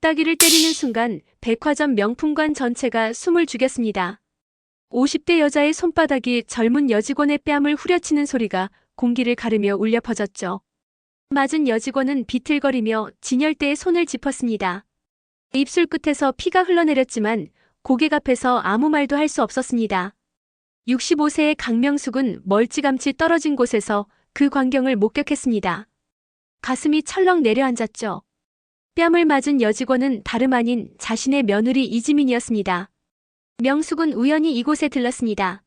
따귀를 때리는 순간 백화점 명품관 전체가 숨을 죽였습니다. 50대 여자의 손바닥이 젊은 여직원의 뺨을 후려치는 소리가 공기를 가르며 울려 퍼졌죠. 맞은 여직원은 비틀거리며 진열대에 손을 짚었습니다. 입술 끝에서 피가 흘러내렸지만 고객 앞에서 아무 말도 할 수 없었습니다. 65세의 강명숙은 멀찌감치 떨어진 곳에서 그 광경을 목격했습니다. 가슴이 철렁 내려앉았죠. 뺨을 맞은 여직원은 다름 아닌 자신의 며느리 이지민이었습니다. 명숙은 우연히 이곳에 들렀습니다.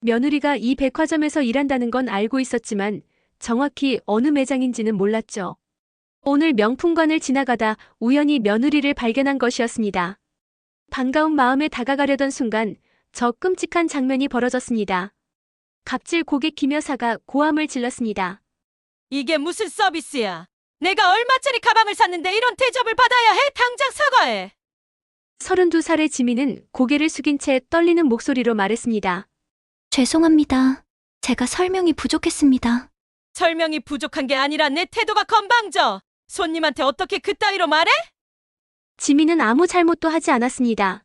며느리가 이 백화점에서 일한다는 건 알고 있었지만 정확히 어느 매장인지는 몰랐죠. 오늘 명품관을 지나가다 우연히 며느리를 발견한 것이었습니다. 반가운 마음에 다가가려던 순간 저 끔찍한 장면이 벌어졌습니다. 갑질 고객 김 여사가 고함을 질렀습니다. 이게 무슨 서비스야? 내가 얼마짜리 가방을 샀는데 이런 대접을 받아야 해? 당장 사과해. 32살의 지민은 고개를 숙인 채 떨리는 목소리로 말했습니다. 죄송합니다. 제가 설명이 부족했습니다. 설명이 부족한 게 아니라 내 태도가 건방져. 손님한테 어떻게 그따위로 말해? 지민은 아무 잘못도 하지 않았습니다.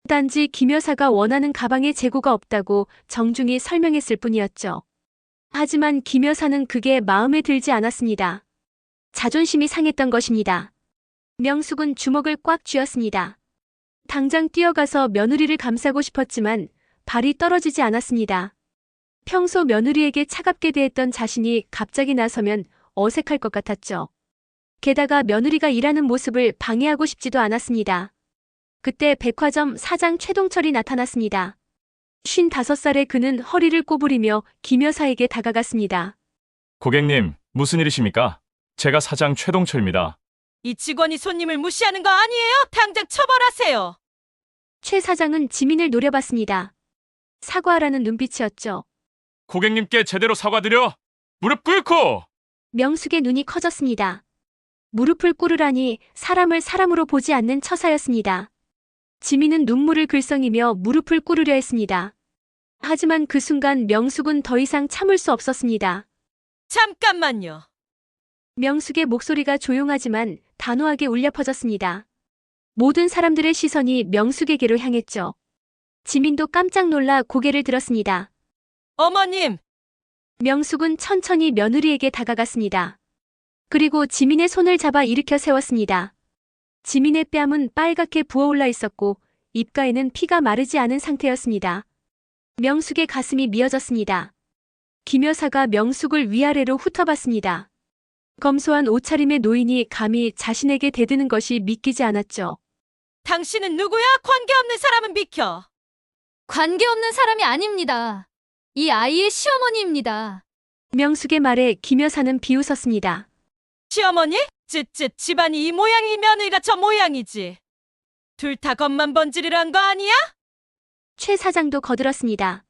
단지 김 여사가 원하는 가방에 재고가 없다고 정중히 설명했을 뿐이었죠. 하지만 김 여사는 그게 마음에 들지 않았습니다. 자존심이 상했던 것입니다. 명숙은 주먹을 꽉 쥐었습니다. 당장 뛰어가서 며느리를 감싸고 싶었지만 발이 떨어지지 않았습니다. 평소 며느리에게 차갑게 대했던 자신이 갑자기 나서면 어색할 것 같았죠. 게다가 며느리가 일하는 모습을 방해하고 싶지도 않았습니다. 그때 백화점 사장 최동철이 나타났습니다. 55살의 그는 허리를 꼬부리며 김 여사에게 다가갔습니다. 고객님, 무슨 일이십니까? 제가 사장 최동철입니다. 이 직원이 손님을 무시하는 거 아니에요? 당장 처벌하세요. 최 사장은 지민을 노려봤습니다. 사과하라는 눈빛이었죠. 고객님께 제대로 사과드려! 무릎 꿇고! 명숙의 눈이 커졌습니다. 무릎을 꿇으라니 사람을 사람으로 보지 않는 처사였습니다. 지민은 눈물을 글썽이며 무릎을 꿇으려 했습니다. 하지만 그 순간 명숙은 더 이상 참을 수 없었습니다. 잠깐만요. 명숙의 목소리가 조용하지만 단호하게 울려 퍼졌습니다. 모든 사람들의 시선이 명숙에게로 향했죠. 지민도 깜짝 놀라 고개를 들었습니다. 어머님, 명숙은 천천히 며느리에게 다가갔습니다. 그리고 지민의 손을 잡아 일으켜 세웠습니다. 지민의 뺨은 빨갛게 부어올라 있었고 입가에는 피가 마르지 않은 상태였습니다. 명숙의 가슴이 미어졌습니다. 김 여사가 명숙을 위아래로 훑어봤습니다. 검소한 옷차림의 노인이 감히 자신에게 대드는 것이 믿기지 않았죠. 당신은 누구야? 관계없는 사람은 비켜. 관계없는 사람이 아닙니다. 이 아이의 시어머니입니다. 명숙의 말에 김 여사는 비웃었습니다. 시어머니? 쯧쯧, 집안이 이 모양이 며느리가 저 모양이지. 둘 다 겉만 번지르란 거 아니야? 최 사장도 거들었습니다.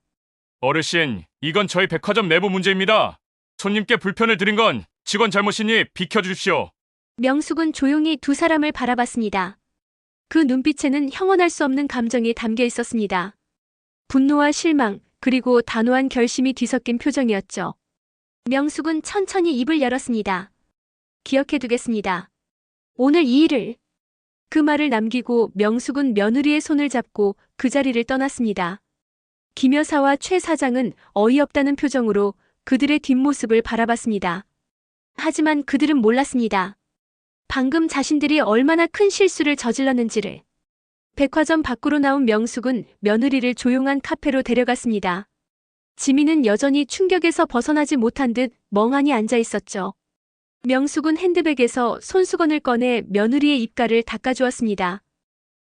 어르신, 이건 저희 백화점 내부 문제입니다. 손님께 불편을 드린 건 직원 잘못이니 비켜주십시오. 명숙은 조용히 두 사람을 바라봤습니다. 그 눈빛에는 형언할 수 없는 감정이 담겨 있었습니다. 분노와 실망, 그리고 단호한 결심이 뒤섞인 표정이었죠. 명숙은 천천히 입을 열었습니다. 기억해두겠습니다. 오늘 이 일을. 그 말을 남기고 명숙은 며느리의 손을 잡고 그 자리를 떠났습니다. 김 여사와 최 사장은 어이없다는 표정으로 그들의 뒷모습을 바라봤습니다. 하지만 그들은 몰랐습니다. 방금 자신들이 얼마나 큰 실수를 저질렀는지를. 백화점 밖으로 나온 명숙은 며느리를 조용한 카페로 데려갔습니다. 지민은 여전히 충격에서 벗어나지 못한 듯 멍하니 앉아 있었죠. 명숙은 핸드백에서 손수건을 꺼내 며느리의 입가를 닦아주었습니다.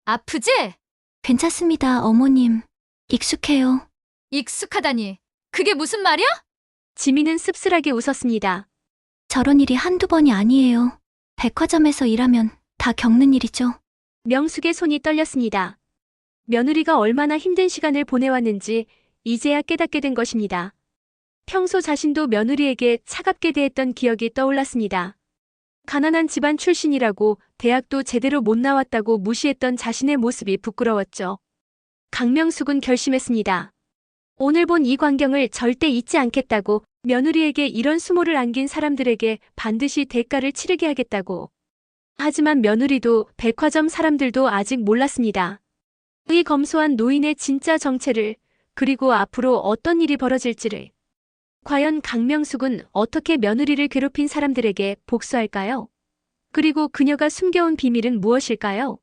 아프지? 괜찮습니다, 어머님. 익숙해요. 익숙하다니. 그게 무슨 말이야? 지민은 씁쓸하게 웃었습니다. 저런 일이 한두 번이 아니에요. 백화점에서 일하면 다 겪는 일이죠. 명숙의 손이 떨렸습니다. 며느리가 얼마나 힘든 시간을 보내왔는지 이제야 깨닫게 된 것입니다. 평소 자신도 며느리에게 차갑게 대했던 기억이 떠올랐습니다. 가난한 집안 출신이라고 대학도 제대로 못 나왔다고 무시했던 자신의 모습이 부끄러웠죠. 강명숙은 결심했습니다. 오늘 본 이 광경을 절대 잊지 않겠다고, 며느리에게 이런 수모를 안긴 사람들에게 반드시 대가를 치르게 하겠다고. 하지만 며느리도 백화점 사람들도 아직 몰랐습니다. 이 검소한 노인의 진짜 정체를, 그리고 앞으로 어떤 일이 벌어질지를. 과연 강명숙은 어떻게 며느리를 괴롭힌 사람들에게 복수할까요? 그리고 그녀가 숨겨온 비밀은 무엇일까요?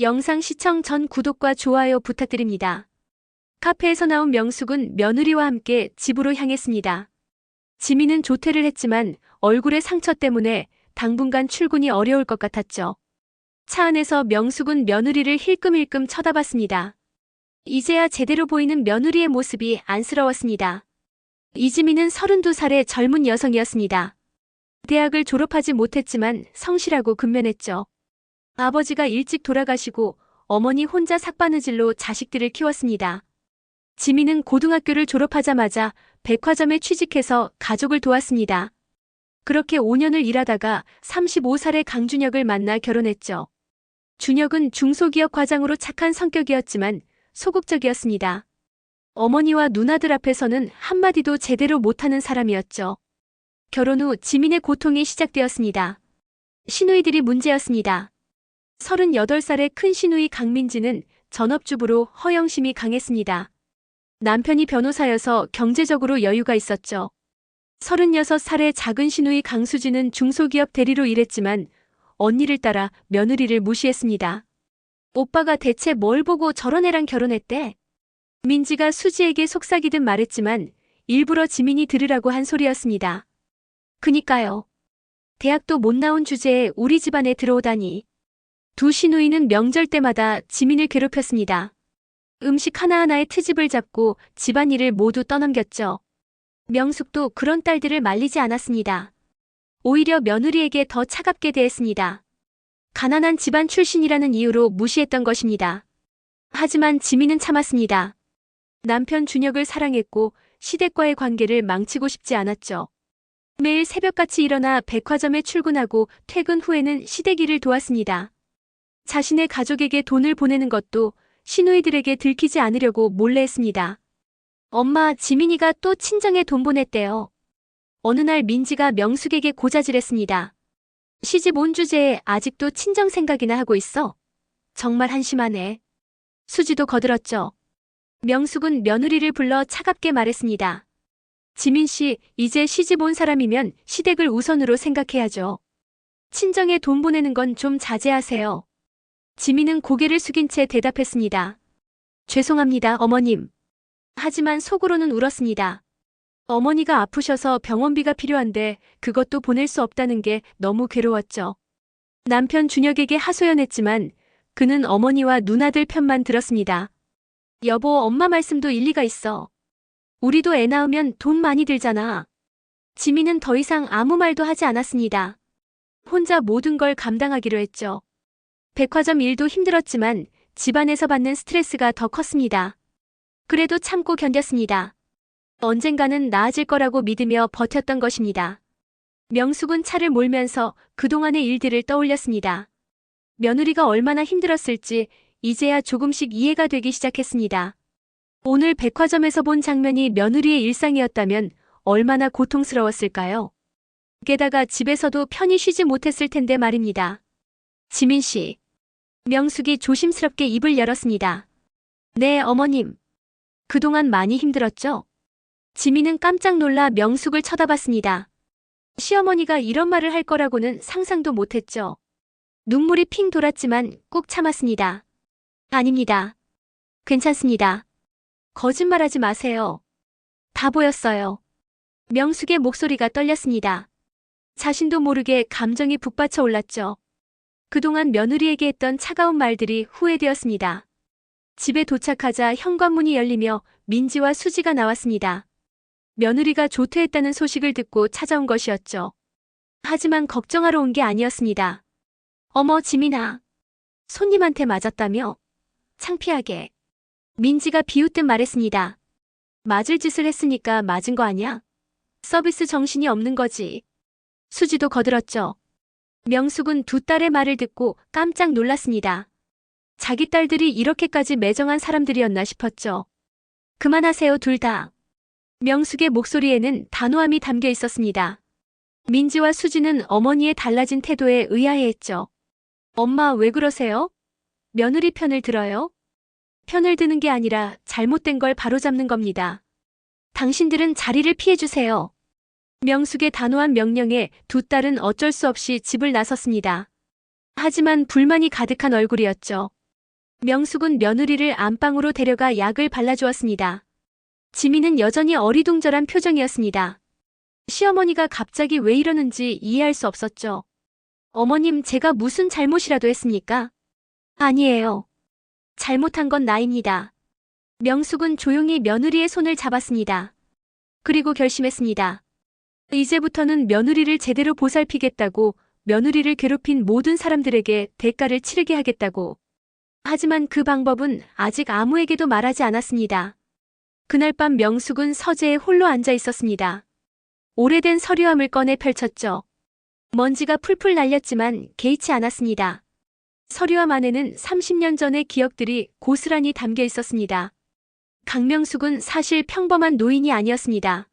영상 시청 전 구독과 좋아요 부탁드립니다. 카페에서 나온 명숙은 며느리와 함께 집으로 향했습니다. 지민은 조퇴를 했지만 얼굴의 상처 때문에 당분간 출근이 어려울 것 같았죠. 차 안에서 명숙은 며느리를 힐끔힐끔 쳐다봤습니다. 이제야 제대로 보이는 며느리의 모습이 안쓰러웠습니다. 이지민은 32살의 젊은 여성이었습니다. 대학을 졸업하지 못했지만 성실하고 근면했죠. 아버지가 일찍 돌아가시고 어머니 혼자 삭바느질로 자식들을 키웠습니다. 지민은 고등학교를 졸업하자마자 백화점에 취직해서 가족을 도왔습니다. 그렇게 5년을 일하다가 35살의 강준혁을 만나 결혼했죠. 준혁은 중소기업 과장으로 착한 성격이었지만 소극적이었습니다. 어머니와 누나들 앞에서는 한마디도 제대로 못하는 사람이었죠. 결혼 후 지민의 고통이 시작되었습니다. 시누이들이 문제였습니다. 38살의 큰 시누이 강민지는 전업주부로 허영심이 강했습니다. 남편이 변호사여서 경제적으로 여유가 있었죠. 36살의 작은 시누이 강수지는 중소기업 대리로 일했지만 언니를 따라 며느리를 무시했습니다. 오빠가 대체 뭘 보고 저런 애랑 결혼했대? 민지가 수지에게 속삭이듯 말했지만 일부러 지민이 들으라고 한 소리였습니다. 그니까요. 대학도 못 나온 주제에 우리 집안에 들어오다니. 두 시누이는 명절 때마다 지민을 괴롭혔습니다. 음식 하나하나에 트집을 잡고 집안일을 모두 떠넘겼죠. 명숙도 그런 딸들을 말리지 않았습니다. 오히려 며느리에게 더 차갑게 대했습니다. 가난한 집안 출신이라는 이유로 무시했던 것입니다. 하지만 지민은 참았습니다. 남편 준혁을 사랑했고 시댁과의 관계를 망치고 싶지 않았죠. 매일 새벽같이 일어나 백화점에 출근하고 퇴근 후에는 시댁 일을 도왔습니다. 자신의 가족에게 돈을 보내는 것도 시누이들에게 들키지 않으려고 몰래 했습니다. 엄마, 지민이가 또 친정에 돈 보냈대요. 어느 날 민지가 명숙에게 고자질했습니다. 시집 온 주제에 아직도 친정 생각이나 하고 있어? 정말 한심하네. 수지도 거들었죠. 명숙은 며느리를 불러 차갑게 말했습니다. 지민 씨, 이제 시집 온 사람이면 시댁을 우선으로 생각해야죠. 친정에 돈 보내는 건 좀 자제하세요. 지민은 고개를 숙인 채 대답했습니다. 죄송합니다, 어머님. 하지만 속으로는 울었습니다. 어머니가 아프셔서 병원비가 필요한데 그것도 보낼 수 없다는 게 너무 괴로웠죠. 남편 준혁에게 하소연했지만 그는 어머니와 누나들 편만 들었습니다. 여보, 엄마 말씀도 일리가 있어. 우리도 애 낳으면 돈 많이 들잖아. 지민은 더 이상 아무 말도 하지 않았습니다. 혼자 모든 걸 감당하기로 했죠. 백화점 일도 힘들었지만 집안에서 받는 스트레스가 더 컸습니다. 그래도 참고 견뎠습니다. 언젠가는 나아질 거라고 믿으며 버텼던 것입니다. 명숙은 차를 몰면서 그동안의 일들을 떠올렸습니다. 며느리가 얼마나 힘들었을지 이제야 조금씩 이해가 되기 시작했습니다. 오늘 백화점에서 본 장면이 며느리의 일상이었다면 얼마나 고통스러웠을까요? 게다가 집에서도 편히 쉬지 못했을 텐데 말입니다. 지민 씨. 명숙이 조심스럽게 입을 열었습니다. 네, 어머님. 그동안 많이 힘들었죠? 지민은 깜짝 놀라 명숙을 쳐다봤습니다. 시어머니가 이런 말을 할 거라고는 상상도 못했죠. 눈물이 핑 돌았지만 꾹 참았습니다. 아닙니다. 괜찮습니다. 거짓말하지 마세요. 다 보였어요. 명숙의 목소리가 떨렸습니다. 자신도 모르게 감정이 북받쳐 올랐죠. 그동안 며느리에게 했던 차가운 말들이 후회되었습니다. 집에 도착하자 현관문이 열리며 민지와 수지가 나왔습니다. 며느리가 조퇴했다는 소식을 듣고 찾아온 것이었죠. 하지만 걱정하러 온 게 아니었습니다. 어머, 지민아. 손님한테 맞았다며? 창피하게. 민지가 비웃듯 말했습니다. 맞을 짓을 했으니까 맞은 거 아니야? 서비스 정신이 없는 거지. 수지도 거들었죠. 명숙은 두 딸의 말을 듣고 깜짝 놀랐습니다. 자기 딸들이 이렇게까지 매정한 사람들이었나 싶었죠. 그만하세요, 둘 다. 명숙의 목소리에는 단호함이 담겨 있었습니다. 민지와 수지는 어머니의 달라진 태도에 의아해했죠. 엄마, 왜 그러세요? 며느리 편을 들어요? 편을 드는 게 아니라 잘못된 걸 바로잡는 겁니다. 당신들은 자리를 피해주세요. 명숙의 단호한 명령에 두 딸은 어쩔 수 없이 집을 나섰습니다. 하지만 불만이 가득한 얼굴이었죠. 명숙은 며느리를 안방으로 데려가 약을 발라주었습니다. 지민은 여전히 어리둥절한 표정이었습니다. 시어머니가 갑자기 왜 이러는지 이해할 수 없었죠. 어머님, 제가 무슨 잘못이라도 했습니까? 아니에요. 잘못한 건 나입니다. 명숙은 조용히 며느리의 손을 잡았습니다. 그리고 결심했습니다. 이제부터는 며느리를 제대로 보살피겠다고, 며느리를 괴롭힌 모든 사람들에게 대가를 치르게 하겠다고. 하지만 그 방법은 아직 아무에게도 말하지 않았습니다. 그날 밤 명숙은 서재에 홀로 앉아 있었습니다. 오래된 서류함을 꺼내 펼쳤죠. 먼지가 풀풀 날렸지만 개의치 않았습니다. 서류함 안에는 30년 전의 기억들이 고스란히 담겨 있었습니다. 강명숙은 사실 평범한 노인이 아니었습니다.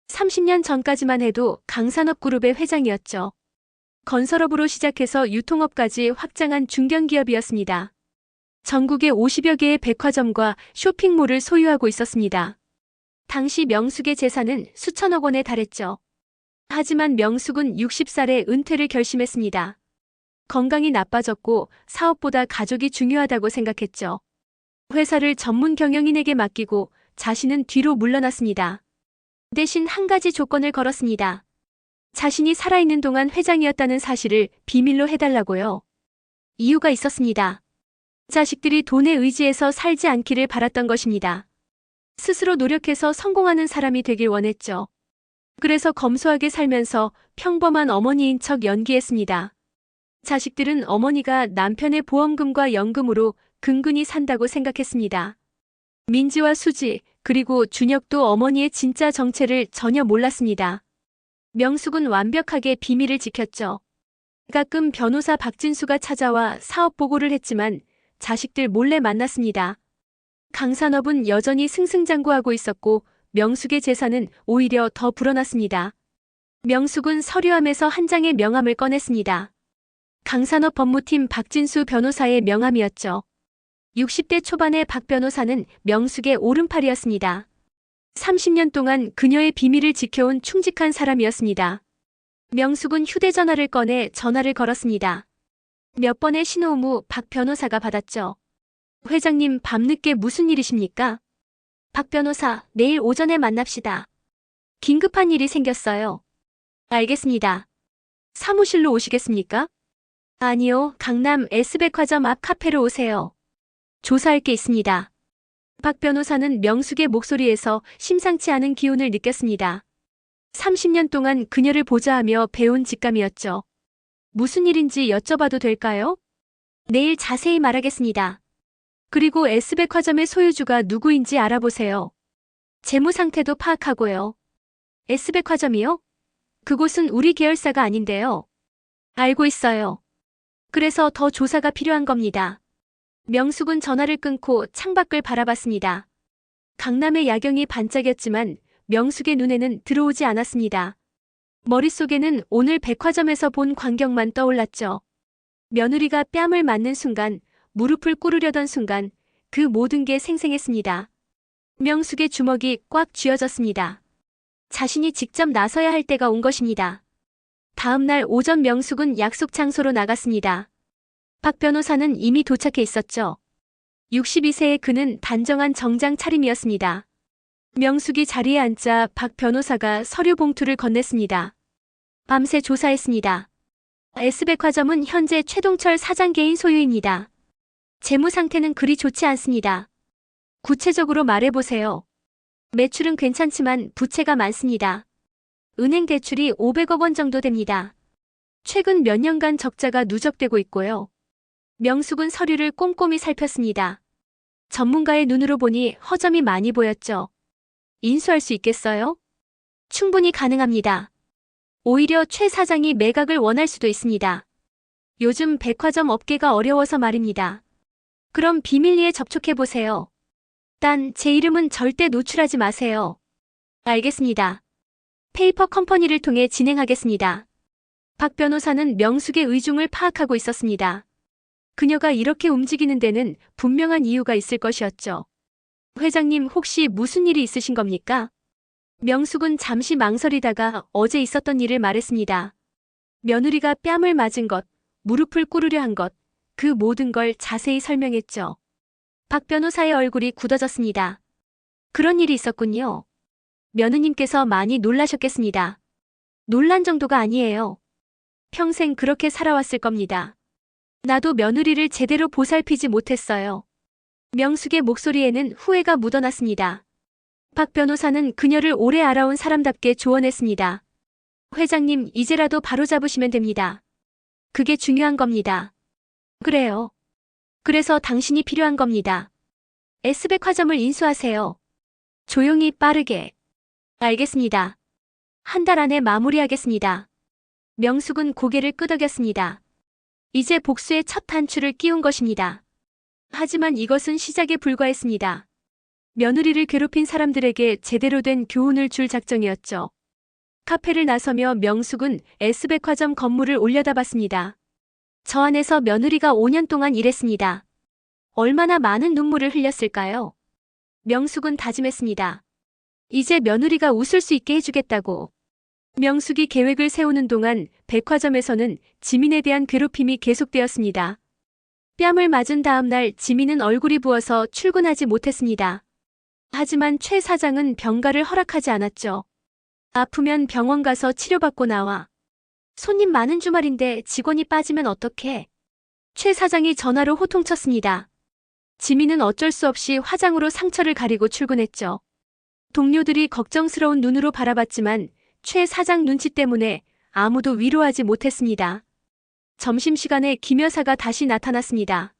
30년 전까지만 해도 강산업그룹의 회장이었죠. 건설업으로 시작해서 유통업까지 확장한 중견기업이었습니다. 전국에 50여 개의 백화점과 쇼핑몰을 소유하고 있었습니다. 당시 명숙의 재산은 수천억 원에 달했죠. 하지만 명숙은 60살에 은퇴를 결심했습니다. 건강이 나빠졌고 사업보다 가족이 중요하다고 생각했죠. 회사를 전문 경영인에게 맡기고 자신은 뒤로 물러났습니다. 대신 한 가지 조건을 걸었습니다. 자신이 살아있는 동안 회장이었다는 사실을 비밀로 해달라고요. 이유가 있었습니다. 자식들이 돈에 의지해서 살지 않기를 바랐던 것입니다. 스스로 노력해서 성공하는 사람이 되길 원했죠. 그래서 검소하게 살면서 평범한 어머니인 척 연기했습니다. 자식들은 어머니가 남편의 보험금과 연금으로 근근히 산다고 생각했습니다. 민지와 수지, 그리고 준혁도 어머니의 진짜 정체를 전혀 몰랐습니다. 명숙은 완벽하게 비밀을 지켰죠. 가끔 변호사 박진수가 찾아와 사업 보고를 했지만 자식들 몰래 만났습니다. 강산업은 여전히 승승장구하고 있었고 명숙의 재산은 오히려 더 불어났습니다. 명숙은 서류함에서 한 장의 명함을 꺼냈습니다. 강산업 법무팀 박진수 변호사의 명함이었죠. 60대 초반의 박 변호사는 명숙의 오른팔이었습니다. 30년 동안 그녀의 비밀을 지켜온 충직한 사람이었습니다. 명숙은 휴대전화를 꺼내 전화를 걸었습니다. 몇 번의 신호음 후 박 변호사가 받았죠. 회장님, 밤늦게 무슨 일이십니까? 박 변호사, 내일 오전에 만납시다. 긴급한 일이 생겼어요. 알겠습니다. 사무실로 오시겠습니까? 아니요, 강남 S백화점 앞 카페로 오세요. 조사할 게 있습니다. 박 변호사는 명숙의 목소리에서 심상치 않은 기운을 느꼈습니다. 30년 동안 그녀를 보좌하며 배운 직감이었죠. 무슨 일인지 여쭤봐도 될까요? 내일 자세히 말하겠습니다. 그리고 S백화점의 소유주가 누구인지 알아보세요. 재무 상태도 파악하고요. S백화점이요? 그곳은 우리 계열사가 아닌데요. 알고 있어요. 그래서 더 조사가 필요한 겁니다. 명숙은 전화를 끊고 창밖을 바라봤습니다. 강남의 야경이 반짝였지만 명숙의 눈에는 들어오지 않았습니다. 머릿속에는 오늘 백화점에서 본 광경만 떠올랐죠. 며느리가 뺨을 맞는 순간, 무릎을 꿇으려던 순간, 그 모든 게 생생했습니다. 명숙의 주먹이 꽉 쥐어졌습니다. 자신이 직접 나서야 할 때가 온 것입니다. 다음 날 오전 명숙은 약속 장소로 나갔습니다. 박 변호사는 이미 도착해 있었죠. 62세의 그는 단정한 정장 차림이었습니다. 명숙이 자리에 앉자 박 변호사가 서류 봉투를 건넸습니다. 밤새 조사했습니다. S백화점은 현재 최동철 사장 개인 소유입니다. 재무 상태는 그리 좋지 않습니다. 구체적으로 말해보세요. 매출은 괜찮지만 부채가 많습니다. 은행 대출이 500억 원 정도 됩니다. 최근 몇 년간 적자가 누적되고 있고요. 명숙은 서류를 꼼꼼히 살폈습니다. 전문가의 눈으로 보니 허점이 많이 보였죠. 인수할 수 있겠어요? 충분히 가능합니다. 오히려 최 사장이 매각을 원할 수도 있습니다. 요즘 백화점 업계가 어려워서 말입니다. 그럼 비밀리에 접촉해보세요. 단 제 이름은 절대 노출하지 마세요. 알겠습니다. 페이퍼 컴퍼니를 통해 진행하겠습니다. 박 변호사는 명숙의 의중을 파악하고 있었습니다. 그녀가 이렇게 움직이는 데는 분명한 이유가 있을 것이었죠. 회장님, 혹시 무슨 일이 있으신 겁니까? 명숙은 잠시 망설이다가 어제 있었던 일을 말했습니다. 며느리가 뺨을 맞은 것, 무릎을 꿇으려 한 것, 그 모든 걸 자세히 설명했죠. 박 변호사의 얼굴이 굳어졌습니다. 그런 일이 있었군요. 며느님께서 많이 놀라셨겠습니다. 놀란 정도가 아니에요. 평생 그렇게 살아왔을 겁니다. 나도 며느리를 제대로 보살피지 못했어요. 명숙의 목소리에는 후회가 묻어났습니다. 박 변호사는 그녀를 오래 알아온 사람답게 조언했습니다. 회장님, 이제라도 바로잡으시면 됩니다. 그게 중요한 겁니다. 그래요. 그래서 당신이 필요한 겁니다. S백화점을 인수하세요. 조용히 빠르게. 알겠습니다. 한 달 안에 마무리하겠습니다. 명숙은 고개를 끄덕였습니다. 이제 복수의 첫 단추를 끼운 것입니다. 하지만 이것은 시작에 불과했습니다. 며느리를 괴롭힌 사람들에게 제대로 된 교훈을 줄 작정이었죠. 카페를 나서며 명숙은 S백화점 건물을 올려다봤습니다. 저 안에서 며느리가 5년 동안 일했습니다. 얼마나 많은 눈물을 흘렸을까요? 명숙은 다짐했습니다. 이제 며느리가 웃을 수 있게 해주겠다고. 명숙이 계획을 세우는 동안 백화점에서는 지민에 대한 괴롭힘이 계속되었습니다. 뺨을 맞은 다음 날 지민은 얼굴이 부어서 출근하지 못했습니다. 하지만 최 사장은 병가를 허락하지 않았죠. 아프면 병원 가서 치료받고 나와. 손님 많은 주말인데 직원이 빠지면 어떡해? 최 사장이 전화로 호통쳤습니다. 지민은 어쩔 수 없이 화장으로 상처를 가리고 출근했죠. 동료들이 걱정스러운 눈으로 바라봤지만 최 사장 눈치 때문에 아무도 위로하지 못했습니다. 점심시간에 김 여사가 다시 나타났습니다.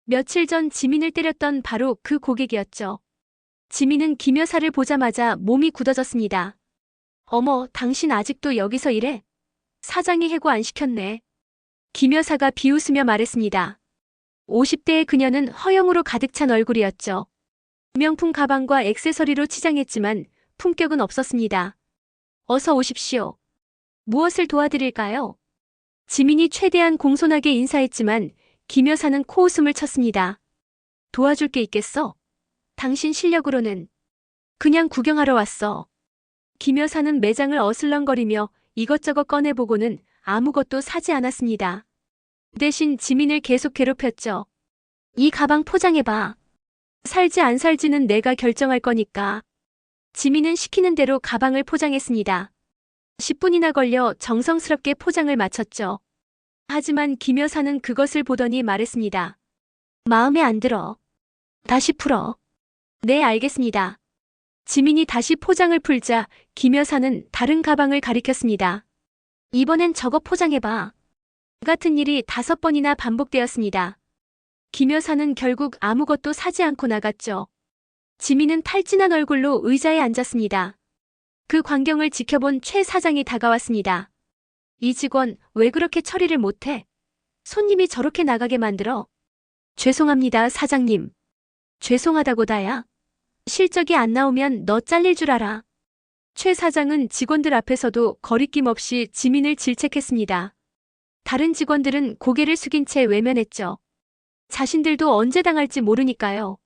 며칠 전 지민을 때렸던 바로 그 고객이었죠. 지민은 김 여사를 보자마자 몸이 굳어졌습니다. 어머, 당신 아직도 여기서 일해? 사장이 해고 안 시켰네. 김 여사가 비웃으며 말했습니다. 50대의 그녀는 허영으로 가득 찬 얼굴이었죠. 명품 가방과 액세서리로 치장했지만 품격은 없었습니다. 어서 오십시오. 무엇을 도와드릴까요? 지민이 최대한 공손하게 인사했지만 김 여사는 코웃음을 쳤습니다. 도와줄 게 있겠어? 당신 실력으로는 그냥 구경하러 왔어. 김 여사는 매장을 어슬렁거리며 이것저것 꺼내보고는 아무것도 사지 않았습니다. 대신 지민을 계속 괴롭혔죠. 이 가방 포장해봐. 살지 안 살지는 내가 결정할 거니까. 지민은 시키는 대로 가방을 포장했습니다. 10분이나 걸려 정성스럽게 포장을 마쳤죠. 하지만 김 여사는 그것을 보더니 말했습니다. 마음에 안 들어. 다시 풀어. 네, 알겠습니다. 지민이 다시 포장을 풀자 김 여사는 다른 가방을 가리켰습니다. 이번엔 저거 포장해봐. 같은 일이 5번이나 반복되었습니다. 김 여사는 결국 아무것도 사지 않고 나갔죠. 지민은 탈진한 얼굴로 의자에 앉았습니다. 그 광경을 지켜본 최 사장이 다가왔습니다. 이 직원 왜 그렇게 처리를 못해? 손님이 저렇게 나가게 만들어? 죄송합니다, 사장님. 죄송하다고 다야. 실적이 안 나오면 너 잘릴 줄 알아. 최 사장은 직원들 앞에서도 거리낌 없이 지민을 질책했습니다. 다른 직원들은 고개를 숙인 채 외면했죠. 자신들도 언제 당할지 모르니까요.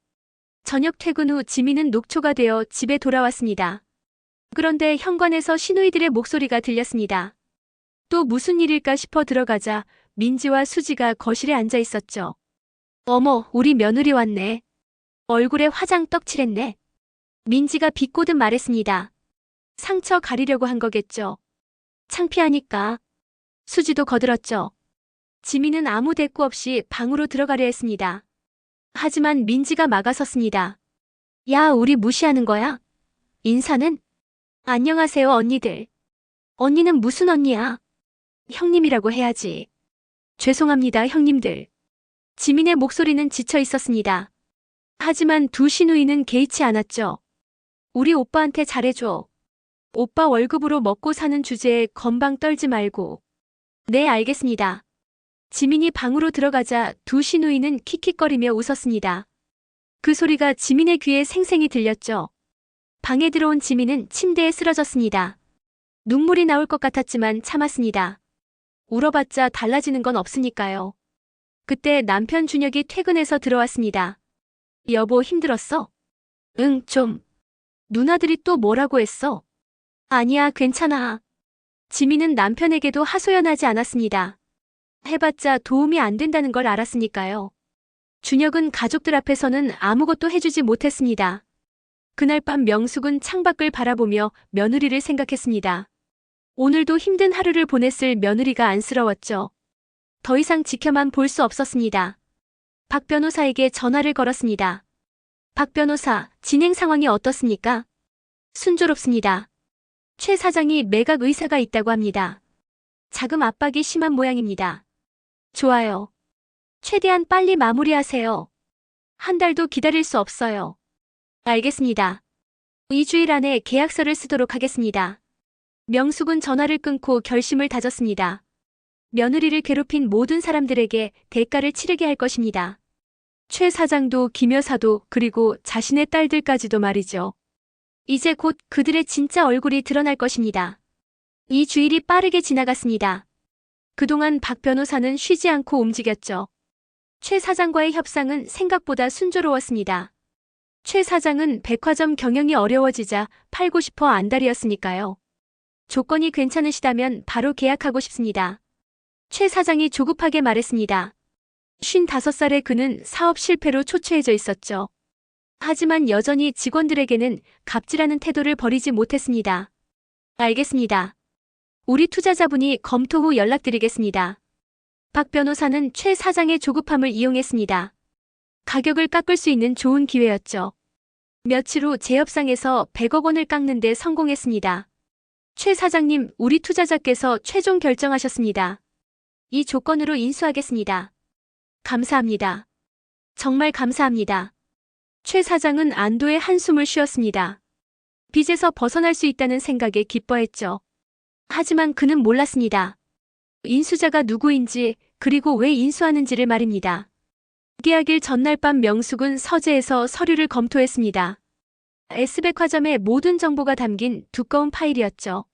저녁 퇴근 후 지민은 녹초가 되어 집에 돌아왔습니다. 그런데 현관에서 시누이들의 목소리가 들렸습니다. 또 무슨 일일까 싶어 들어가자 민지와 수지가 거실에 앉아 있었죠. 어머, 우리 며느리 왔네. 얼굴에 화장 떡칠했네. 민지가 비꼬듯 말했습니다. 상처 가리려고 한 거겠죠. 창피하니까. 수지도 거들었죠. 지민은 아무 대꾸 없이 방으로 들어가려 했습니다. 하지만 민지가 막아섰습니다. 야, 우리 무시하는 거야? 인사는? 안녕하세요, 언니들. 언니는 무슨 언니야? 형님이라고 해야지. 죄송합니다, 형님들. 지민의 목소리는 지쳐 있었습니다. 하지만 두 시누이는 개의치 않았죠. 우리 오빠한테 잘해줘. 오빠 월급으로 먹고 사는 주제에 건방 떨지 말고. 네, 알겠습니다. 지민이 방으로 들어가자 두 시누이는 킥킥거리며 웃었습니다. 그 소리가 지민의 귀에 생생히 들렸죠. 방에 들어온 지민은 침대에 쓰러졌습니다. 눈물이 나올 것 같았지만 참았습니다. 울어봤자 달라지는 건 없으니까요. 그때 남편 준혁이 퇴근해서 들어왔습니다. 여보, 힘들었어? 응, 좀. 누나들이 또 뭐라고 했어? 아니야, 괜찮아. 지민은 남편에게도 하소연하지 않았습니다. 해봤자 도움이 안 된다는 걸 알았으니까요. 준혁은 가족들 앞에서는 아무것도 해주지 못했습니다. 그날 밤 명숙은 창밖을 바라보며 며느리를 생각했습니다. 오늘도 힘든 하루를 보냈을 며느리가 안쓰러웠죠. 더 이상 지켜만 볼 수 없었습니다. 박 변호사에게 전화를 걸었습니다. 박 변호사, 진행 상황이 어떻습니까? 순조롭습니다. 최 사장이 매각 의사가 있다고 합니다. 자금 압박이 심한 모양입니다. 좋아요. 최대한 빨리 마무리하세요. 한 달도 기다릴 수 없어요. 알겠습니다. 2주일 안에 계약서를 쓰도록 하겠습니다. 명숙은 전화를 끊고 결심을 다졌습니다. 며느리를 괴롭힌 모든 사람들에게 대가를 치르게 할 것입니다. 최 사장도 김 여사도 그리고 자신의 딸들까지도 말이죠. 이제 곧 그들의 진짜 얼굴이 드러날 것입니다. 이 주일이 빠르게 지나갔습니다. 그동안 박 변호사는 쉬지 않고 움직였죠. 최 사장과의 협상은 생각보다 순조로웠습니다. 최 사장은 백화점 경영이 어려워지자 팔고 싶어 안달이었으니까요. 조건이 괜찮으시다면 바로 계약하고 싶습니다. 최 사장이 조급하게 말했습니다. 55살의 그는 사업 실패로 초췌해져 있었죠. 하지만 여전히 직원들에게는 갑질하는 태도를 버리지 못했습니다. 알겠습니다. 우리 투자자분이 검토 후 연락드리겠습니다. 박 변호사는 최 사장의 조급함을 이용했습니다. 가격을 깎을 수 있는 좋은 기회였죠. 며칠 후 재협상에서 100억 원을 깎는 데 성공했습니다. 최 사장님, 우리 투자자께서 최종 결정하셨습니다. 이 조건으로 인수하겠습니다. 감사합니다. 정말 감사합니다. 최 사장은 안도의 한숨을 쉬었습니다. 빚에서 벗어날 수 있다는 생각에 기뻐했죠. 하지만 그는 몰랐습니다. 인수자가 누구인지 그리고 왜 인수하는지를 말입니다. 계약일 전날 밤 명숙은 서재에서 서류를 검토했습니다. S백화점의 모든 정보가 담긴 두꺼운 파일이었죠.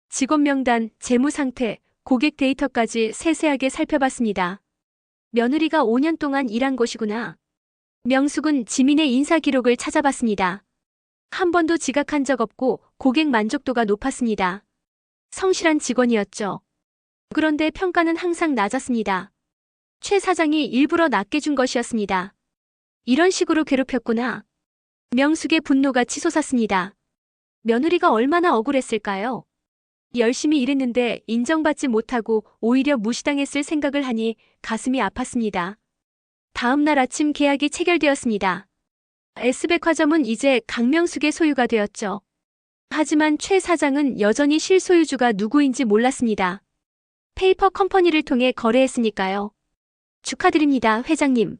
직원 명단, 재무 상태, 고객 데이터까지 세세하게 살펴봤습니다. 며느리가 5년 동안 일한 곳이구나. 명숙은 지민의 인사 기록을 찾아봤습니다. 한 번도 지각한 적 없고 고객 만족도가 높았습니다. 성실한 직원이었죠. 그런데 평가는 항상 낮았습니다. 최 사장이 일부러 낮게 준 것이었습니다. 이런 식으로 괴롭혔구나. 명숙의 분노가 치솟았습니다. 며느리가 얼마나 억울했을까요? 열심히 일했는데 인정받지 못하고 오히려 무시당했을 생각을 하니 가슴이 아팠습니다. 다음 날 아침 계약이 체결되었습니다. S백화점은 이제 강명숙의 소유가 되었죠. 하지만 최 사장은 여전히 실소유주가 누구인지 몰랐습니다. 페이퍼 컴퍼니를 통해 거래했으니까요. 축하드립니다, 회장님.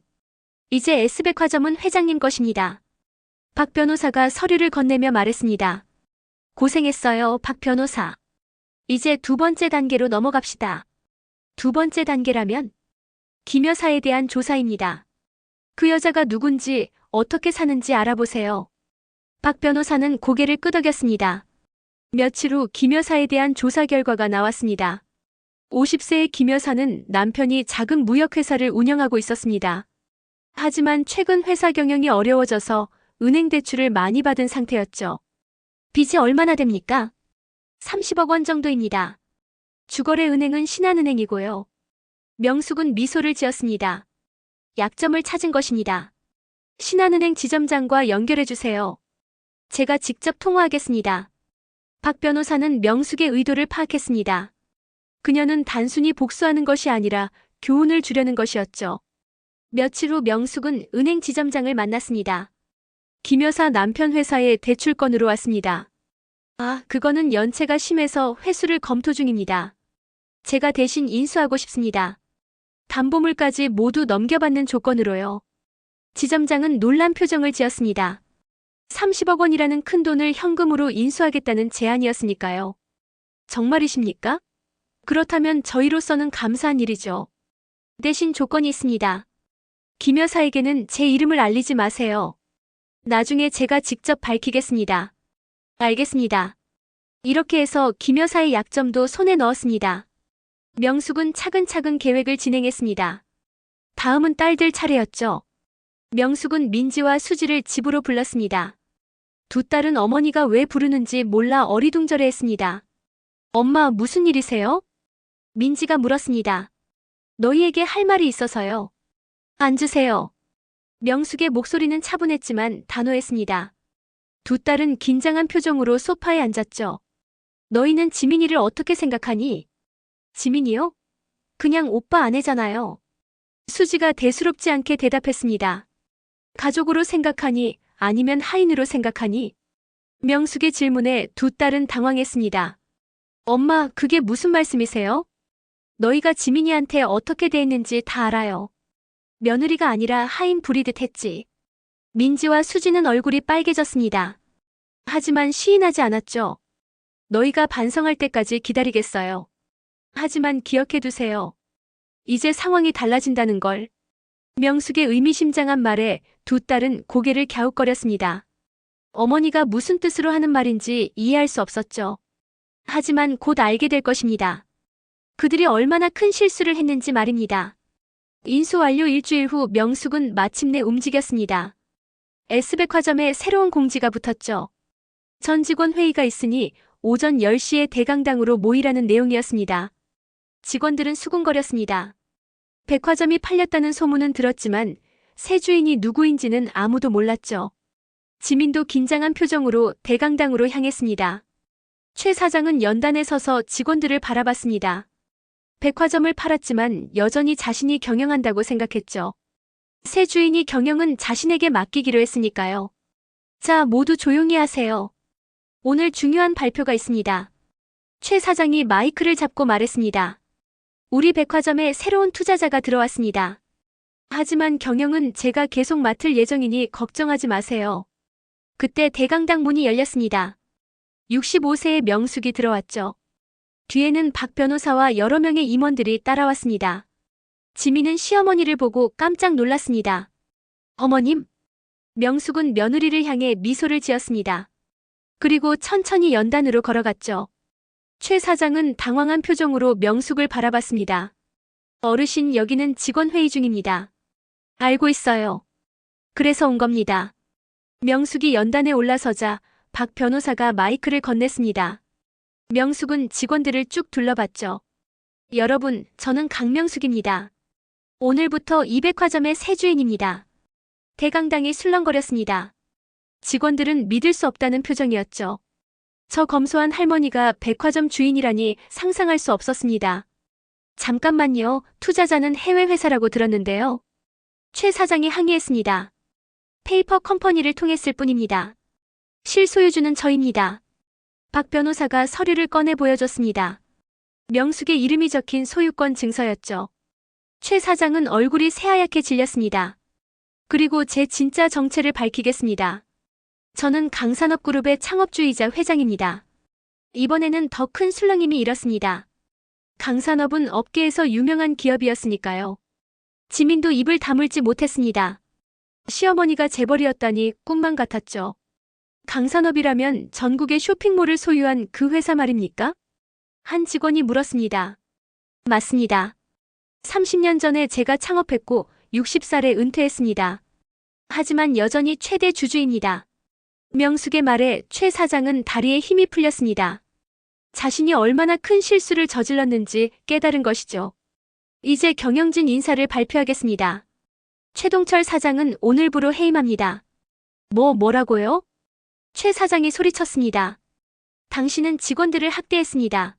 이제 S백화점은 회장님 것입니다. 박 변호사가 서류를 건네며 말했습니다. 고생했어요, 박 변호사. 이제 두 번째 단계로 넘어갑시다. 두 번째 단계라면? 김 여사에 대한 조사입니다. 그 여자가 누군지 어떻게 사는지 알아보세요. 박 변호사는 고개를 끄덕였습니다. 며칠 후 김 여사에 대한 조사 결과가 나왔습니다. 50세의 김 여사는 남편이 작은 무역회사를 운영하고 있었습니다. 하지만 최근 회사 경영이 어려워져서 은행 대출을 많이 받은 상태였죠. 빚이 얼마나 됩니까? 30억 원 정도입니다. 주거래 은행은 신한은행이고요. 명숙은 미소를 지었습니다. 약점을 찾은 것입니다. 신한은행 지점장과 연결해주세요. 제가 직접 통화하겠습니다. 박 변호사는 명숙의 의도를 파악했습니다. 그녀는 단순히 복수하는 것이 아니라 교훈을 주려는 것이었죠. 며칠 후 명숙은 은행 지점장을 만났습니다. 김 여사 남편 회사에 대출건으로 왔습니다. 아, 그거는 연체가 심해서 회수를 검토 중입니다. 제가 대신 인수하고 싶습니다. 담보물까지 모두 넘겨받는 조건으로요. 지점장은 놀란 표정을 지었습니다. 30억 원이라는 큰 돈을 현금으로 인수하겠다는 제안이었으니까요. 정말이십니까? 그렇다면 저희로서는 감사한 일이죠. 대신 조건이 있습니다. 김 여사에게는 제 이름을 알리지 마세요. 나중에 제가 직접 밝히겠습니다. 알겠습니다. 이렇게 해서 김 여사의 약점도 손에 넣었습니다. 명숙은 차근차근 계획을 진행했습니다. 다음은 딸들 차례였죠. 명숙은 민지와 수지를 집으로 불렀습니다. 두 딸은 어머니가 왜 부르는지 몰라 어리둥절해했습니다. 엄마, 무슨 일이세요? 민지가 물었습니다. 너희에게 할 말이 있어서요. 앉으세요. 명숙의 목소리는 차분했지만 단호했습니다. 두 딸은 긴장한 표정으로 소파에 앉았죠. 너희는 지민이를 어떻게 생각하니? 지민이요? 그냥 오빠 아내잖아요. 수지가 대수롭지 않게 대답했습니다. 가족으로 생각하니 아니면 하인으로 생각하니? 명숙의 질문에 두 딸은 당황했습니다. 엄마, 그게 무슨 말씀이세요? 너희가 지민이한테 어떻게 대했는지 다 알아요. 며느리가 아니라 하인 부리듯 했지. 민지와 수지는 얼굴이 빨개졌습니다. 하지만 시인하지 않았죠. 너희가 반성할 때까지 기다리겠어요. 하지만 기억해두세요. 이제 상황이 달라진다는 걸. 명숙의 의미심장한 말에 두 딸은 고개를 갸웃거렸습니다. 어머니가 무슨 뜻으로 하는 말인지 이해할 수 없었죠. 하지만 곧 알게 될 것입니다. 그들이 얼마나 큰 실수를 했는지 말입니다. 인수 완료 일주일 후 명숙은 마침내 움직였습니다. S백화점에 새로운 공지가 붙었죠. 전 직원 회의가 있으니 오전 10시에 대강당으로 모이라는 내용이었습니다. 직원들은 수군거렸습니다. 백화점이 팔렸다는 소문은 들었지만 새 주인이 누구인지는 아무도 몰랐죠. 지민도 긴장한 표정으로 대강당으로 향했습니다. 최 사장은 연단에 서서 직원들을 바라봤습니다. 백화점을 팔았지만 여전히 자신이 경영한다고 생각했죠. 새 주인이 경영은 자신에게 맡기기로 했으니까요. 자, 모두 조용히 하세요. 오늘 중요한 발표가 있습니다. 최 사장이 마이크를 잡고 말했습니다. 우리 백화점에 새로운 투자자가 들어왔습니다. 하지만 경영은 제가 계속 맡을 예정이니 걱정하지 마세요. 그때 대강당 문이 열렸습니다. 65세의 명숙이 들어왔죠. 뒤에는 박 변호사와 여러 명의 임원들이 따라왔습니다. 지민은 시어머니를 보고 깜짝 놀랐습니다. 어머님? 명숙은 며느리를 향해 미소를 지었습니다. 그리고 천천히 연단으로 걸어갔죠. 최 사장은 당황한 표정으로 명숙을 바라봤습니다. 어르신, 여기는 직원 회의 중입니다. 알고 있어요. 그래서 온 겁니다. 명숙이 연단에 올라서자 박 변호사가 마이크를 건넸습니다. 명숙은 직원들을 쭉 둘러봤죠. 여러분, 저는 강명숙입니다. 오늘부터 이 백화점의 새 주인입니다. 대강당이 술렁거렸습니다. 직원들은 믿을 수 없다는 표정이었죠. 저 검소한 할머니가 백화점 주인이라니 상상할 수 없었습니다. 잠깐만요, 투자자는 해외 회사라고 들었는데요. 최 사장이 항의했습니다. 페이퍼 컴퍼니를 통했을 뿐입니다. 실소유주는 저입니다. 박 변호사가 서류를 꺼내 보여줬습니다. 명숙의 이름이 적힌 소유권 증서였죠. 최 사장은 얼굴이 새하얗게 질렸습니다. 그리고 제 진짜 정체를 밝히겠습니다. 저는 강산업그룹의 창업주이자 회장입니다. 이번에는 더 큰 술렁임이 일었습니다. 강산업은 업계에서 유명한 기업이었으니까요. 지민도 입을 다물지 못했습니다. 시어머니가 재벌이었다니 꿈만 같았죠. 강산업이라면 전국의 쇼핑몰을 소유한 그 회사 말입니까? 한 직원이 물었습니다. 맞습니다. 30년 전에 제가 창업했고 60살에 은퇴했습니다. 하지만 여전히 최대 주주입니다. 명숙의 말에 최 사장은 다리에 힘이 풀렸습니다. 자신이 얼마나 큰 실수를 저질렀는지 깨달은 것이죠. 이제 경영진 인사를 발표하겠습니다. 최동철 사장은 오늘부로 해임합니다. 뭐라고요? 최 사장이 소리쳤습니다. 당신은 직원들을 학대했습니다.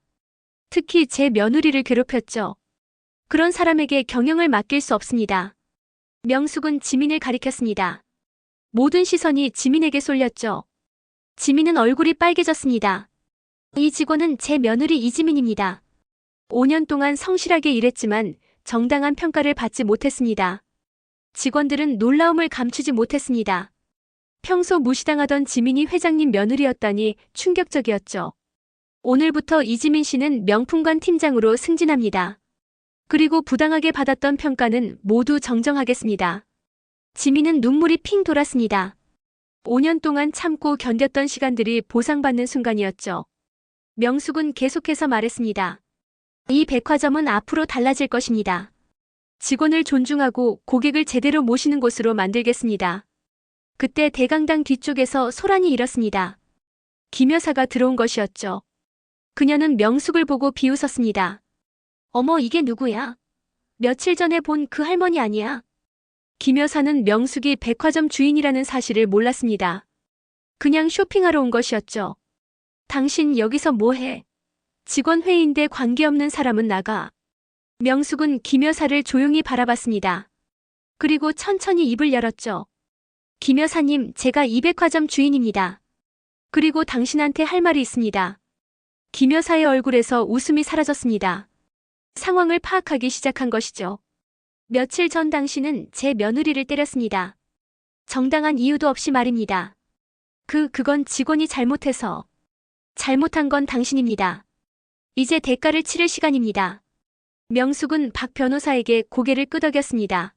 특히 제 며느리를 괴롭혔죠. 그런 사람에게 경영을 맡길 수 없습니다. 명숙은 지민을 가리켰습니다. 모든 시선이 지민에게 쏠렸죠. 지민은 얼굴이 빨개졌습니다. 이 직원은 제 며느리 이지민입니다. 5년 동안 성실하게 일했지만 정당한 평가를 받지 못했습니다. 직원들은 놀라움을 감추지 못했습니다. 평소 무시당하던 지민이 회장님 며느리였다니 충격적이었죠. 오늘부터 이지민 씨는 명품관 팀장으로 승진합니다. 그리고 부당하게 받았던 평가는 모두 정정하겠습니다. 지민은 눈물이 핑 돌았습니다. 5년 동안 참고 견뎠던 시간들이 보상받는 순간이었죠. 명숙은 계속해서 말했습니다. 이 백화점은 앞으로 달라질 것입니다. 직원을 존중하고 고객을 제대로 모시는 곳으로 만들겠습니다. 그때 대강당 뒤쪽에서 소란이 일었습니다. 김 여사가 들어온 것이었죠. 그녀는 명숙을 보고 비웃었습니다. 어머, 이게 누구야? 며칠 전에 본 그 할머니 아니야? 김 여사는 명숙이 백화점 주인이라는 사실을 몰랐습니다. 그냥 쇼핑하러 온 것이었죠. 당신 여기서 뭐해? 직원 회의인데 관계없는 사람은 나가. 명숙은 김 여사를 조용히 바라봤습니다. 그리고 천천히 입을 열었죠. 김 여사님, 제가 이 백화점 주인입니다. 그리고 당신한테 할 말이 있습니다. 김 여사의 얼굴에서 웃음이 사라졌습니다. 상황을 파악하기 시작한 것이죠. 며칠 전 당신은 제 며느리를 때렸습니다. 정당한 이유도 없이 말입니다. 그건 직원이 잘못해서. 잘못한 건 당신입니다. 이제 대가를 치를 시간입니다. 명숙은 박 변호사에게 고개를 끄덕였습니다.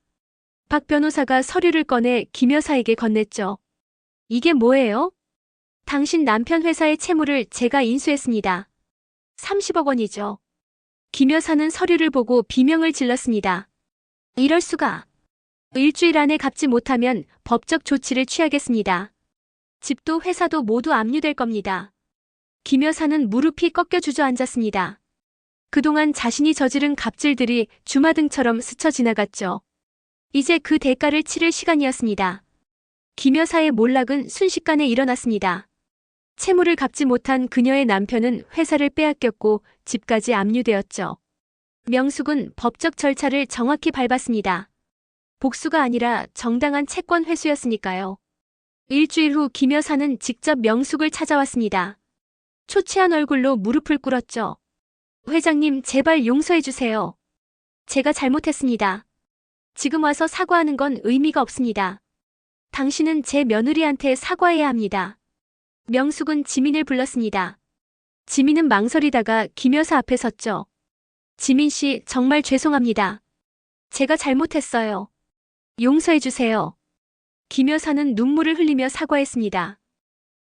박 변호사가 서류를 꺼내 김 여사에게 건넸죠. 이게 뭐예요? 당신 남편 회사의 채무를 제가 인수했습니다. 30억 원이죠. 김 여사는 서류를 보고 비명을 질렀습니다. 이럴 수가. 일주일 안에 갚지 못하면 법적 조치를 취하겠습니다. 집도 회사도 모두 압류될 겁니다. 김 여사는 무릎이 꺾여 주저앉았습니다. 그동안 자신이 저지른 갑질들이 주마등처럼 스쳐 지나갔죠. 이제 그 대가를 치를 시간이었습니다. 김 여사의 몰락은 순식간에 일어났습니다. 채무를 갚지 못한 그녀의 남편은 회사를 빼앗겼고 집까지 압류되었죠. 명숙은 법적 절차를 정확히 밟았습니다. 복수가 아니라 정당한 채권 회수였으니까요. 일주일 후 김 여사는 직접 명숙을 찾아왔습니다. 초췌한 얼굴로 무릎을 꿇었죠. 회장님, 제발 용서해 주세요. 제가 잘못했습니다. 지금 와서 사과하는 건 의미가 없습니다. 당신은 제 며느리한테 사과해야 합니다. 명숙은 지민을 불렀습니다. 지민은 망설이다가 김 여사 앞에 섰죠. 지민 씨, 정말 죄송합니다. 제가 잘못했어요. 용서해 주세요. 김 여사는 눈물을 흘리며 사과했습니다.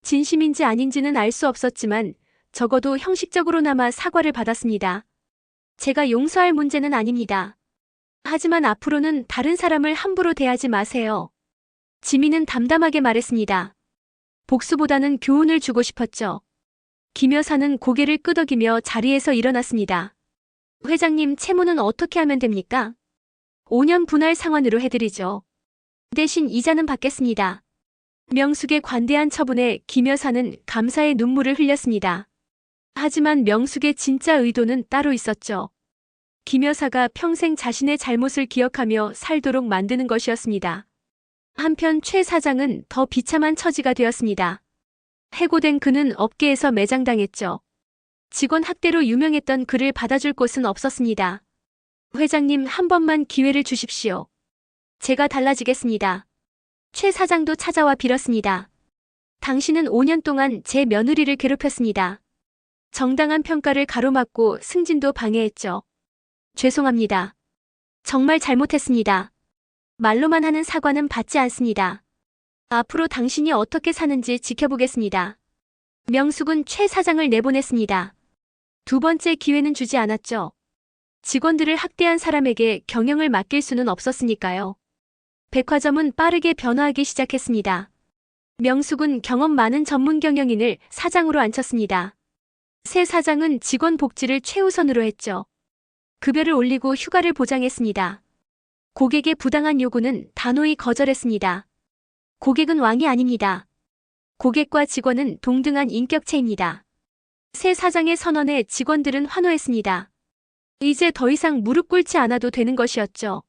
진심인지 아닌지는 알 수 없었지만 적어도 형식적으로나마 사과를 받았습니다. 제가 용서할 문제는 아닙니다. 하지만 앞으로는 다른 사람을 함부로 대하지 마세요. 지민은 담담하게 말했습니다. 복수보다는 교훈을 주고 싶었죠. 김 여사는 고개를 끄덕이며 자리에서 일어났습니다. 회장님, 채무는 어떻게 하면 됩니까? 5년 분할 상환으로 해드리죠. 대신 이자는 받겠습니다. 명숙의 관대한 처분에 김 여사는 감사의 눈물을 흘렸습니다. 하지만 명숙의 진짜 의도는 따로 있었죠. 김 여사가 평생 자신의 잘못을 기억하며 살도록 만드는 것이었습니다. 한편 최 사장은 더 비참한 처지가 되었습니다. 해고된 그는 업계에서 매장당했죠. 직원 학대로 유명했던 그를 받아줄 곳은 없었습니다. 회장님, 한 번만 기회를 주십시오. 제가 달라지겠습니다. 최 사장도 찾아와 빌었습니다. 당신은 5년 동안 제 며느리를 괴롭혔습니다. 정당한 평가를 가로막고 승진도 방해했죠. 죄송합니다. 정말 잘못했습니다. 말로만 하는 사과는 받지 않습니다. 앞으로 당신이 어떻게 사는지 지켜보겠습니다. 명숙은 최 사장을 내보냈습니다. 두 번째 기회는 주지 않았죠. 직원들을 학대한 사람에게 경영을 맡길 수는 없었으니까요. 백화점은 빠르게 변화하기 시작했습니다. 명숙은 경험 많은 전문 경영인을 사장으로 앉혔습니다. 새 사장은 직원 복지를 최우선으로 했죠. 급여를 올리고 휴가를 보장했습니다. 고객의 부당한 요구는 단호히 거절했습니다. 고객은 왕이 아닙니다. 고객과 직원은 동등한 인격체입니다. 새 사장의 선언에 직원들은 환호했습니다. 이제 더 이상 무릎 꿇지 않아도 되는 것이었죠.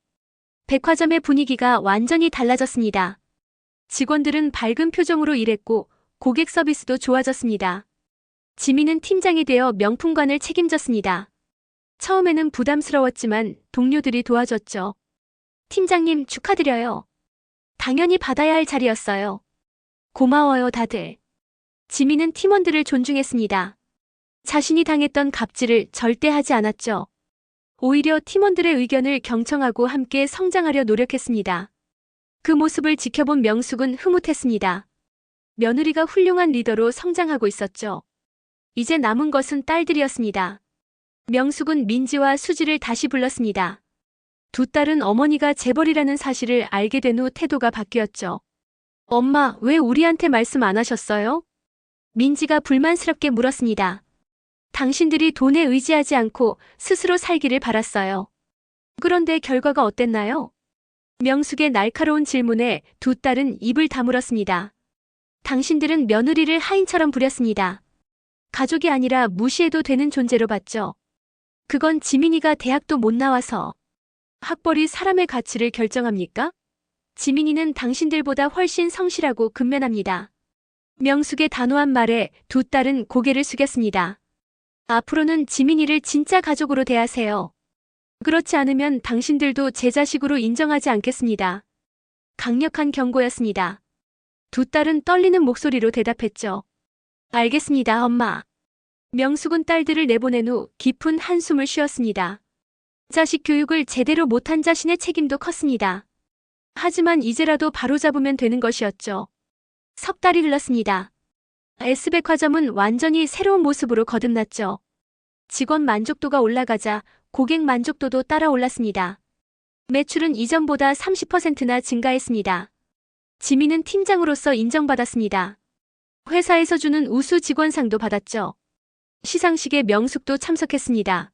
백화점의 분위기가 완전히 달라졌습니다. 직원들은 밝은 표정으로 일했고 고객 서비스도 좋아졌습니다. 지민은 팀장이 되어 명품관을 책임졌습니다. 처음에는 부담스러웠지만 동료들이 도와줬죠. 팀장님, 축하드려요. 당연히 받아야 할 자리였어요. 고마워요, 다들. 지민은 팀원들을 존중했습니다. 자신이 당했던 갑질을 절대 하지 않았죠. 오히려 팀원들의 의견을 경청하고 함께 성장하려 노력했습니다. 그 모습을 지켜본 명숙은 흐뭇했습니다. 며느리가 훌륭한 리더로 성장하고 있었죠. 이제 남은 것은 딸들이었습니다. 명숙은 민지와 수지를 다시 불렀습니다. 두 딸은 어머니가 재벌이라는 사실을 알게 된 후 태도가 바뀌었죠. 엄마, 왜 우리한테 말씀 안 하셨어요? 민지가 불만스럽게 물었습니다. 당신들이 돈에 의지하지 않고 스스로 살기를 바랐어요. 그런데 결과가 어땠나요? 명숙의 날카로운 질문에 두 딸은 입을 다물었습니다. 당신들은 며느리를 하인처럼 부렸습니다. 가족이 아니라 무시해도 되는 존재로 봤죠. 그건 지민이가 대학도 못 나와서. 학벌이 사람의 가치를 결정합니까? 지민이는 당신들보다 훨씬 성실하고 근면합니다. 명숙의 단호한 말에 두 딸은 고개를 숙였습니다. 앞으로는 지민이를 진짜 가족으로 대하세요. 그렇지 않으면 당신들도 제 자식으로 인정하지 않겠습니다. 강력한 경고였습니다. 두 딸은 떨리는 목소리로 대답했죠. 알겠습니다, 엄마. 명숙은 딸들을 내보낸 후 깊은 한숨을 쉬었습니다. 자식 교육을 제대로 못한 자신의 책임도 컸습니다. 하지만 이제라도 바로잡으면 되는 것이었죠. 석 달이 흘렀습니다. S백화점은 완전히 새로운 모습으로 거듭났죠. 직원 만족도가 올라가자 고객 만족도도 따라 올랐습니다. 매출은 이전보다 30%나 증가했습니다. 지민은 팀장으로서 인정받았습니다. 회사에서 주는 우수 직원상도 받았죠. 시상식에 명숙도 참석했습니다.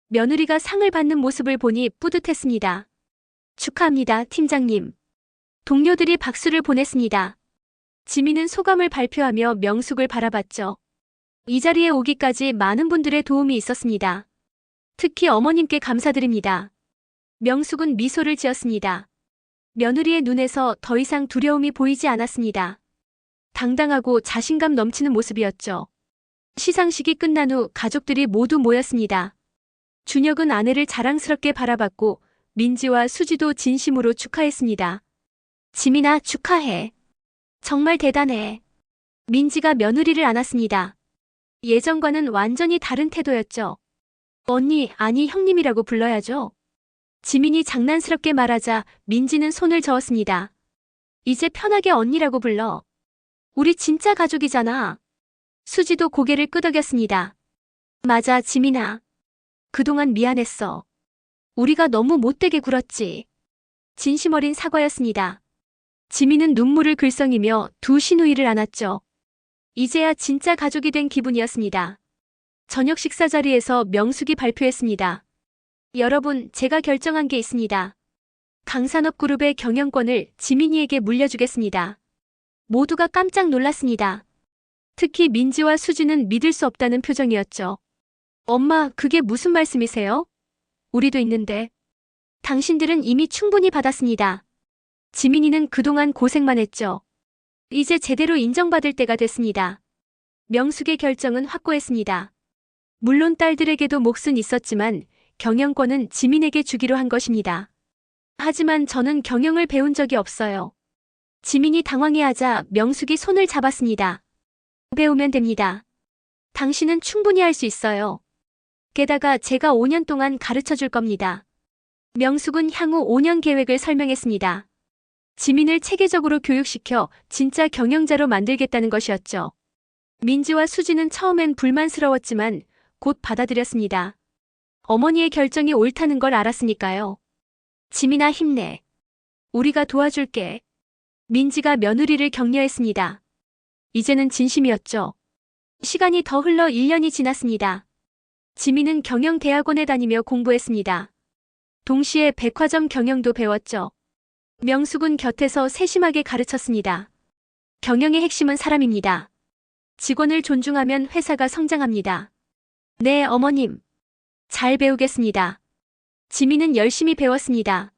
며느리가 상을 받는 모습을 보니 뿌듯했습니다. 축하합니다, 팀장님. 동료들이 박수를 보냈습니다. 지민은 소감을 발표하며 명숙을 바라봤죠. 이 자리에 오기까지 많은 분들의 도움이 있었습니다. 특히 어머님께 감사드립니다. 명숙은 미소를 지었습니다. 며느리의 눈에서 더 이상 두려움이 보이지 않았습니다. 당당하고 자신감 넘치는 모습이었죠. 시상식이 끝난 후 가족들이 모두 모였습니다. 준혁은 아내를 자랑스럽게 바라봤고 민지와 수지도 진심으로 축하했습니다. 지민아, 축하해. 정말 대단해. 민지가 며느리를 안았습니다. 예전과는 완전히 다른 태도였죠. 언니, 아니 형님이라고 불러야죠. 지민이 장난스럽게 말하자 민지는 손을 저었습니다. 이제 편하게 언니라고 불러. 우리 진짜 가족이잖아. 수지도 고개를 끄덕였습니다. 맞아, 지민아. 그동안 미안했어. 우리가 너무 못되게 굴었지. 진심 어린 사과였습니다. 지민은 눈물을 글썽이며 두 시누이를 안았죠. 이제야 진짜 가족이 된 기분이었습니다. 저녁 식사 자리에서 명숙이 발표했습니다. 여러분, 제가 결정한 게 있습니다. 강산업그룹의 경영권을 지민이에게 물려주겠습니다. 모두가 깜짝 놀랐습니다. 특히 민지와 수지는 믿을 수 없다는 표정이었죠. 엄마, 그게 무슨 말씀이세요? 우리도 있는데. 당신들은 이미 충분히 받았습니다. 지민이는 그동안 고생만 했죠. 이제 제대로 인정받을 때가 됐습니다. 명숙의 결정은 확고했습니다. 물론 딸들에게도 몫은 있었지만 경영권은 지민에게 주기로 한 것입니다. 하지만 저는 경영을 배운 적이 없어요. 지민이 당황해하자 명숙이 손을 잡았습니다. 배우면 됩니다. 당신은 충분히 할 수 있어요. 게다가 제가 5년 동안 가르쳐 줄 겁니다. 명숙은 향후 5년 계획을 설명했습니다. 지민을 체계적으로 교육시켜 진짜 경영자로 만들겠다는 것이었죠. 민지와 수지는 처음엔 불만스러웠지만 곧 받아들였습니다. 어머니의 결정이 옳다는 걸 알았으니까요. 지민아, 힘내. 우리가 도와줄게. 민지가 며느리를 격려했습니다. 이제는 진심이었죠. 시간이 더 흘러 1년이 지났습니다. 지민은 경영대학원에 다니며 공부했습니다. 동시에 백화점 경영도 배웠죠. 명숙은 곁에서 세심하게 가르쳤습니다. 경영의 핵심은 사람입니다. 직원을 존중하면 회사가 성장합니다. 네, 어머님. 잘 배우겠습니다. 지민은 열심히 배웠습니다.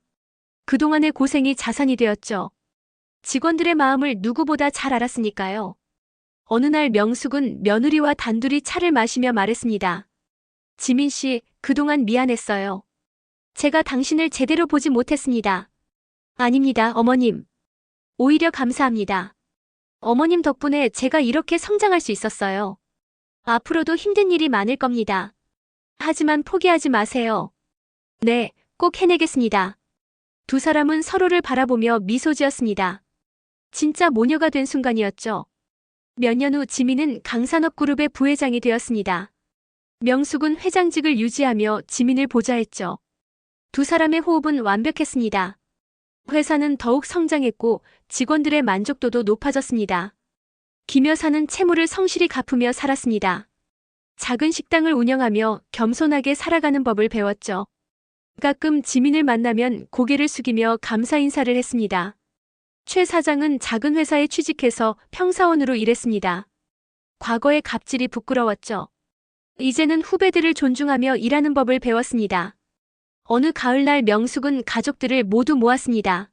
그동안의 고생이 자산이 되었죠. 직원들의 마음을 누구보다 잘 알았으니까요. 어느 날 명숙은 며느리와 단둘이 차를 마시며 말했습니다. 지민 씨, 그동안 미안했어요. 제가 당신을 제대로 보지 못했습니다. 아닙니다, 어머님. 오히려 감사합니다. 어머님 덕분에 제가 이렇게 성장할 수 있었어요. 앞으로도 힘든 일이 많을 겁니다. 하지만 포기하지 마세요. 네, 꼭 해내겠습니다. 두 사람은 서로를 바라보며 미소 지었습니다. 진짜 모녀가 된 순간이었죠. 몇 년 후 지민은 강산업그룹의 부회장이 되었습니다. 명숙은 회장직을 유지하며 지민을 보좌했죠. 두 사람의 호흡은 완벽했습니다. 회사는 더욱 성장했고 직원들의 만족도도 높아졌습니다. 김 여사는 채무를 성실히 갚으며 살았습니다. 작은 식당을 운영하며 겸손하게 살아가는 법을 배웠죠. 가끔 지민을 만나면 고개를 숙이며 감사 인사를 했습니다. 최 사장은 작은 회사에 취직해서 평사원으로 일했습니다. 과거의 갑질이 부끄러웠죠. 이제는 후배들을 존중하며 일하는 법을 배웠습니다. 어느 가을날 명숙은 가족들을 모두 모았습니다.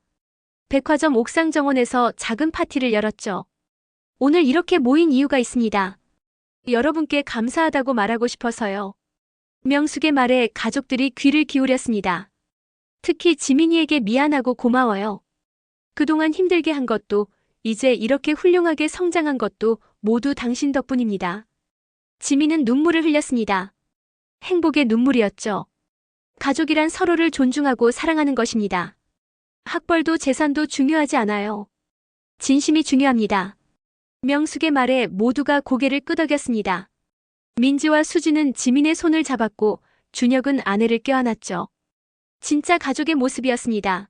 백화점 옥상 정원에서 작은 파티를 열었죠. 오늘 이렇게 모인 이유가 있습니다. 여러분께 감사하다고 말하고 싶어서요. 명숙의 말에 가족들이 귀를 기울였습니다. 특히 지민이에게 미안하고 고마워요. 그동안 힘들게 한 것도, 이제 이렇게 훌륭하게 성장한 것도 모두 당신 덕분입니다. 지민은 눈물을 흘렸습니다. 행복의 눈물이었죠. 가족이란 서로를 존중하고 사랑하는 것입니다. 학벌도 재산도 중요하지 않아요. 진심이 중요합니다. 명숙의 말에 모두가 고개를 끄덕였습니다. 민지와 수지는 지민의 손을 잡았고 준혁은 아내를 껴안았죠. 진짜 가족의 모습이었습니다.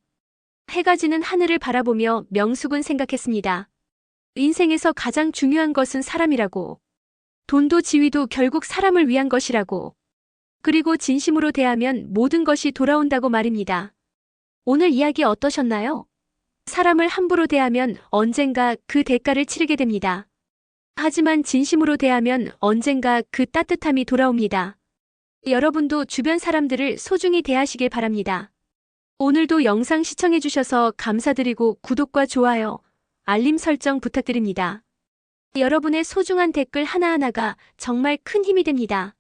해가 지는 하늘을 바라보며 명숙은 생각했습니다. 인생에서 가장 중요한 것은 사람이라고. 돈도 지위도 결국 사람을 위한 것이라고. 그리고 진심으로 대하면 모든 것이 돌아온다고 말입니다. 오늘 이야기 어떠셨나요? 사람을 함부로 대하면 언젠가 그 대가를 치르게 됩니다. 하지만 진심으로 대하면 언젠가 그 따뜻함이 돌아옵니다. 여러분도 주변 사람들을 소중히 대하시길 바랍니다. 오늘도 영상 시청해주셔서 감사드리고 구독과 좋아요, 알림 설정 부탁드립니다. 여러분의 소중한 댓글 하나하나가 정말 큰 힘이 됩니다.